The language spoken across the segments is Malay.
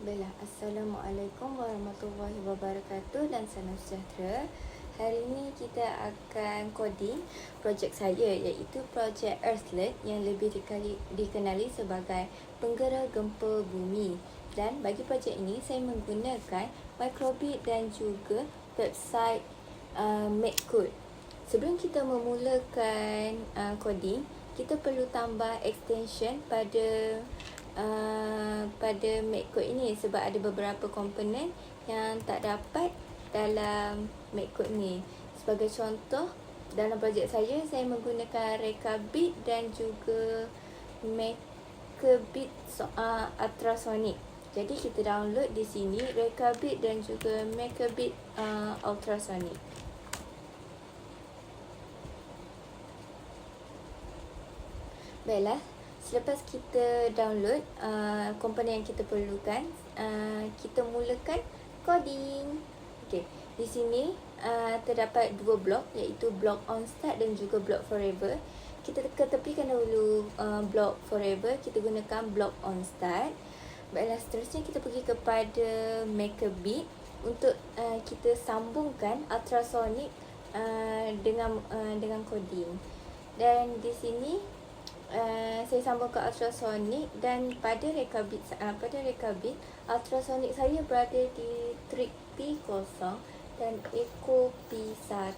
Baiklah, Assalamualaikum warahmatullahi wabarakatuh dan salam sejahtera. Hari ini kita akan coding projek saya, iaitu projek Earthlet yang lebih dikenali sebagai penggera gempa bumi. Dan bagi projek ini saya menggunakan microbit dan juga website MakeCode. Sebelum kita memulakan coding, kita perlu tambah extension pada MakeCode ini sebab ada beberapa komponen yang tak dapat dalam MakeCode ni. Sebagai contoh, dalam projek saya menggunakan Rekabit dan juga MakerBit Ultrasonic. Jadi kita download di sini Rekabit dan juga MakerBit Ultrasonic. Baiklah, selepas kita download komponen yang kita perlukan, kita mulakan coding. Okey, di sini terdapat dua blok, iaitu blok onStart dan juga blok forever. Kita ketepikan dahulu blok forever, kita gunakan blok onStart. Baiklah, seterusnya kita pergi kepada MakerBit untuk kita sambungkan ultrasonic dengan coding. Dan di sini saya sambung ke ultrasonic, dan pada Rekabit ultrasonic saya berada di trik P0 dan echo P1.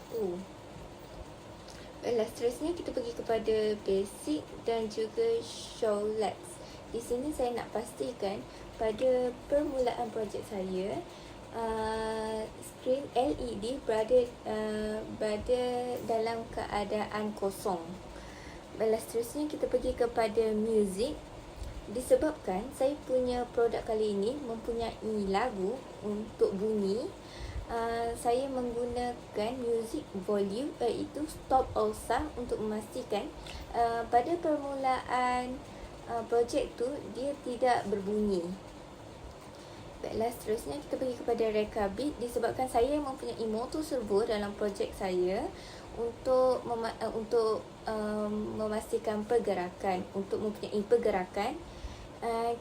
Baiklah, seterusnya kita pergi kepada basic dan juga show labs. Di sini saya nak pastikan pada permulaan projek saya skrin LED berada dalam keadaan kosong. Baiklah, seterusnya kita pergi kepada music. Disebabkan saya punya produk kali ini mempunyai lagu untuk bunyi, saya menggunakan music volume, iaitu stop also, untuk memastikan pada permulaan projek tu dia tidak berbunyi. Baiklah, seterusnya kita pergi kepada Rekabit. Disebabkan saya mempunyai motor servo dalam projek saya untuk memastikan pergerakan. Untuk mempunyai pergerakan,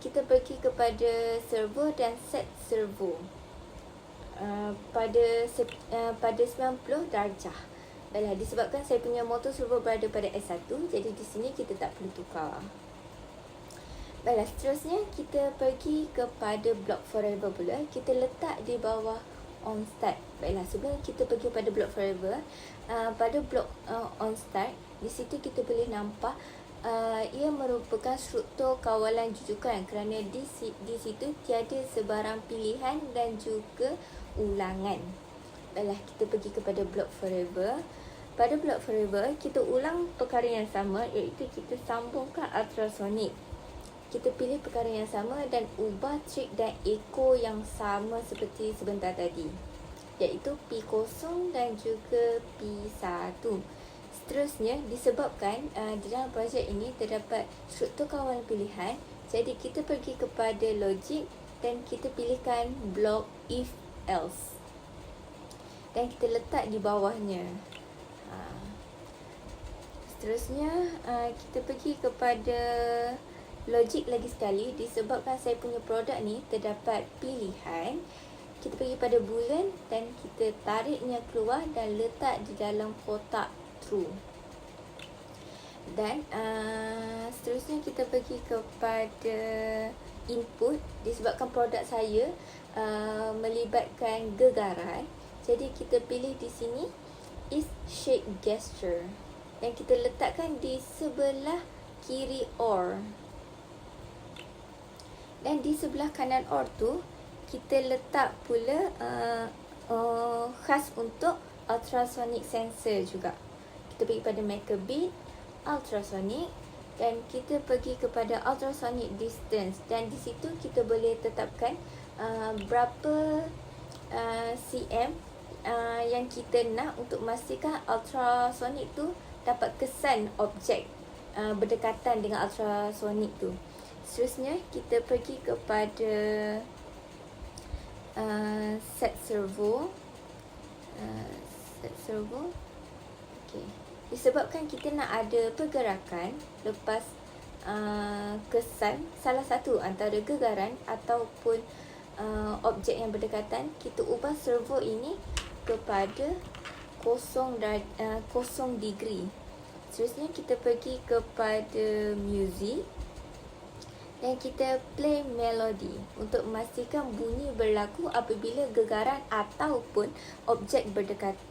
kita pergi kepada servo dan set servo pada 90 darjah. Baiklah, disebabkan saya punya motor servo berada pada S1, jadi di sini kita tak perlu tukar. Baiklah, seterusnya kita pergi kepada blok forever pula. Kita letak di bawah onStart. Baiklah, sebelum kita pergi pada blok forever, pada blok onStart, di situ kita boleh nampak ia merupakan struktur kawalan jujukan, kerana di situ tiada sebarang pilihan dan juga ulangan. Baiklah, kita pergi kepada blok forever. Pada blok forever, kita ulang perkara yang sama, iaitu kita sambungkan ultrasonic. Kita pilih perkara yang sama dan ubah trik dan echo yang sama seperti sebentar tadi, iaitu P0 dan juga P1. Seterusnya, disebabkan di dalam projek ini terdapat struktur kawalan pilihan, jadi kita pergi kepada logic dan kita pilihkan blok if else dan kita letak di bawahnya. Seterusnya, kita pergi kepada logik lagi sekali. Disebabkan saya punya produk ni terdapat pilihan, kita pergi pada boolean dan kita tariknya keluar dan letak di dalam kotak true. Dan seterusnya kita pergi kepada input. Disebabkan produk saya melibatkan gegaran, jadi kita pilih di sini is shake gesture dan kita letakkan di sebelah kiri OR. Dan di sebelah kanan OR tu, kita letak pula khas untuk ultrasonic sensor juga. Kita pergi pada MakerBit, ultrasonic, dan kita pergi kepada ultrasonic distance. Dan di situ kita boleh tetapkan berapa cm yang kita nak untuk memastikan ultrasonic tu dapat kesan objek berdekatan dengan ultrasonic tu. Seterusnya, kita pergi kepada set servo. Okay. Disebabkan kita nak ada pergerakan lepas kesan salah satu antara gegaran ataupun objek yang berdekatan, kita ubah servo ini kepada 0 degree. Seterusnya kita pergi kepada music dan kita play melody untuk memastikan bunyi berlaku apabila gegaran ataupun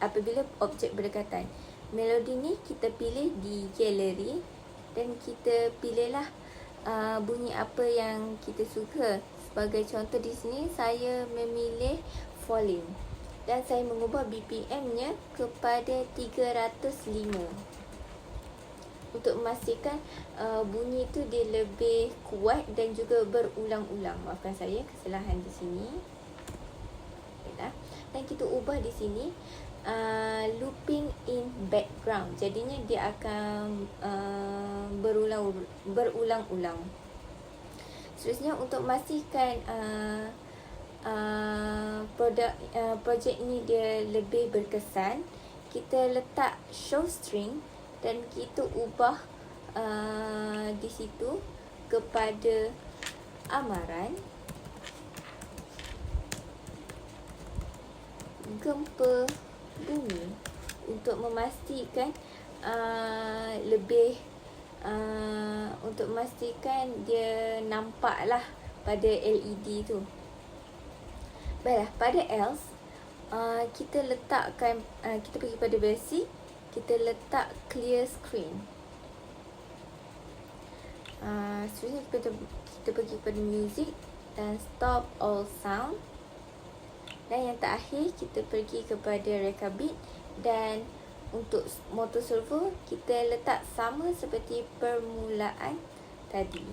apabila objek berdekatan. Melodi ni kita pilih di galeri dan kita pilihlah bunyi apa yang kita suka. Sebagai contoh di sini saya memilih falling dan saya mengubah BPM-nya kepada 305 untuk memastikan bunyi tu dia lebih kuat dan juga berulang-ulang. Maafkan saya kesalahan di sini. Dan kita ubah di sini looping in background. Jadinya dia akan berulang-ulang. Seterusnya untuk memastikan projek ini dia lebih berkesan, kita letak show string dan kita ubah di situ kepada amaran, gempa bumi untuk memastikan untuk memastikan dia nampaklah pada LED tu. Baiklah, pada else kita letakkan kita pergi pada basic, kita letak clear screen. Seterusnya kita pergi pada music dan stop all sound. Dan yang terakhir kita pergi kepada reka beat dan untuk motor servo kita letak sama seperti permulaan tadi.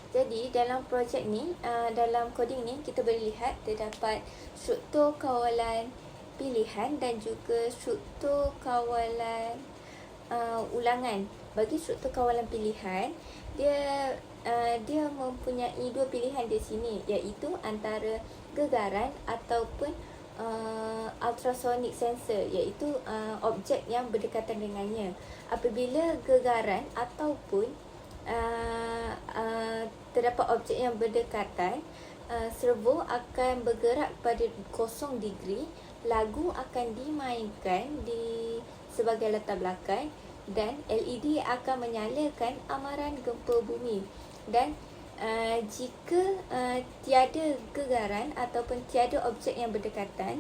Jadi dalam projek ni, dalam coding ni kita boleh lihat terdapat struktur kawalan pilihan dan juga struktur kawalan ulangan. Bagi struktur kawalan pilihan, dia mempunyai dua pilihan di sini, iaitu antara gegaran ataupun ultrasonic sensor, iaitu objek yang berdekatan dengannya. Apabila gegaran ataupun terdapat objek yang berdekatan, servo akan bergerak pada 0 degree. Lagu akan dimainkan di sebagai latar belakang dan LED akan menyalakan amaran gempa bumi. Dan jika tiada gegaran ataupun tiada objek yang berdekatan,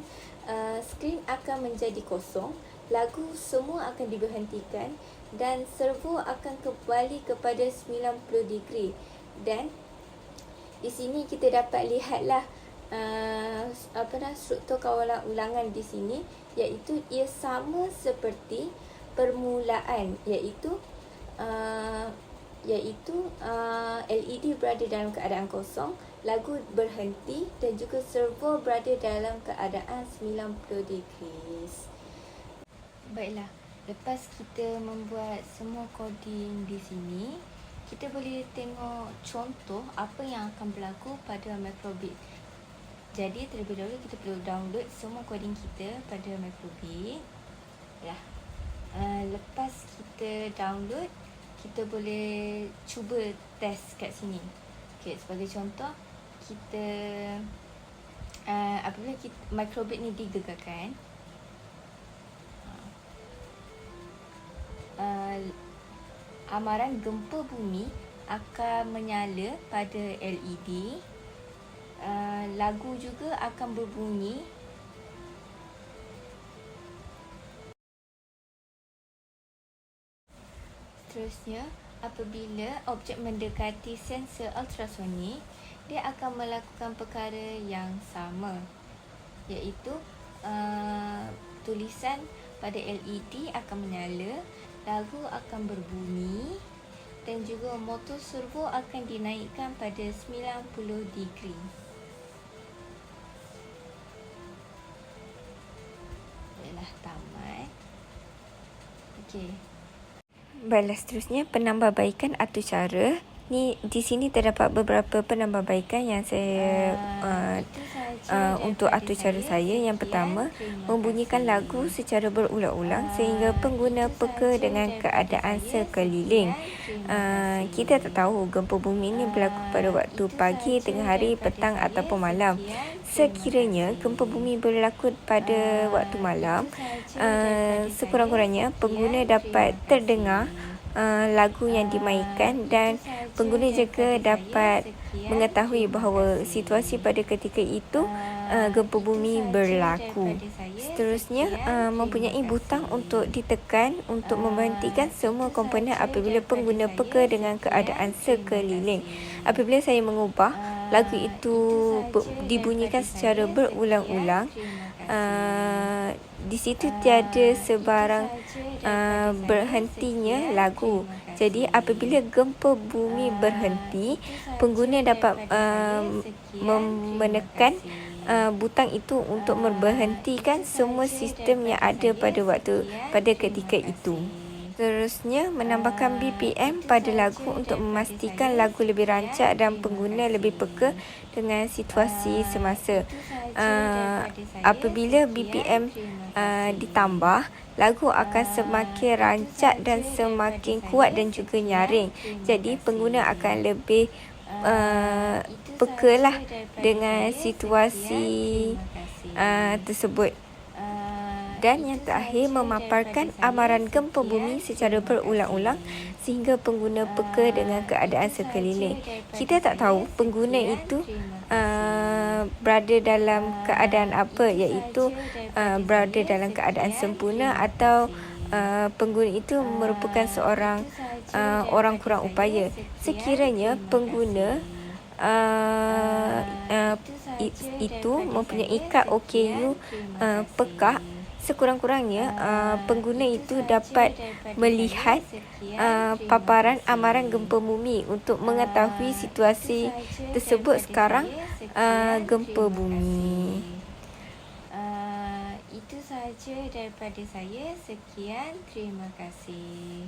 skrin akan menjadi kosong, lagu semua akan diberhentikan dan servo akan kembali kepada 90 degree. Dan di sini kita dapat lihatlah struktur kawalan ulangan di sini, iaitu ia sama seperti permulaan, iaitu LED berada dalam keadaan kosong, lagu berhenti dan juga servo berada dalam keadaan 90 degrees. Baiklah, lepas kita membuat semua coding di sini, kita boleh tengok contoh apa yang akan berlaku pada Microbit. Jadi terlebih dahulu kita perlu download semua coding kita pada Microbit. Lepas kita download, kita boleh cuba test kat sini. Okay, sebagai contoh, kita apabila Microbit ni digegarkan, amaran gempa bumi akan menyala pada LED. Lagu juga akan berbunyi. Seterusnya, apabila objek mendekati sensor ultrasonik, dia akan melakukan perkara yang sama, iaitu tulisan pada LED akan menyala, lagu akan berbunyi dan juga motor servo akan dinaikkan pada 90 degree. Baiklah, tamat. Okey. Baiklah, seterusnya penambahbaikan atur cara. Ni di sini terdapat beberapa penambahbaikan yang saya untuk atur cara saya. Yang pertama, membunyikan lagu secara berulang-ulang sehingga pengguna peka dengan keadaan sekeliling. Kita tak tahu gempa bumi ini berlaku pada waktu pagi, tengah hari, petang ataupun malam. Sekiranya gempa bumi berlaku pada waktu malam, sekurang-kurangnya pengguna dapat terdengar lagu yang dimainkan dan pengguna juga dapat mengetahui bahawa situasi pada ketika itu gempa bumi berlaku. Seterusnya, mempunyai butang untuk ditekan untuk memberhentikan semua komponen apabila pengguna peka dengan keadaan sekeliling. Apabila saya mengubah lagu itu dibunyikan secara berulang-ulang, di situ tiada sebarang berhentinya lagu. Jadi apabila gempa bumi berhenti, pengguna dapat menekan butang itu untuk memberhentikan semua sistem yang ada pada ketika itu. Seterusnya, menambahkan BPM pada lagu untuk memastikan lagu lebih rancak dan pengguna lebih peka dengan situasi semasa. Apabila BPM ditambah, lagu akan semakin rancak dan semakin kuat dan juga nyaring. Jadi pengguna akan lebih pekalah dengan situasi tersebut. Dan yang terakhir, memaparkan amaran gempa bumi secara berulang-ulang sehingga pengguna peka dengan keadaan sekeliling. Kita tak tahu pengguna itu berada dalam keadaan apa, iaitu berada dalam keadaan sempurna atau pengguna itu merupakan seorang orang kurang upaya. Sekiranya pengguna itu mempunyai kad OKU pekak, sekurang-kurangnya pengguna itu dapat melihat paparan amaran gempa bumi untuk mengetahui situasi tersebut sekarang gempa bumi. Itu sahaja daripada saya. Sekian, terima kasih.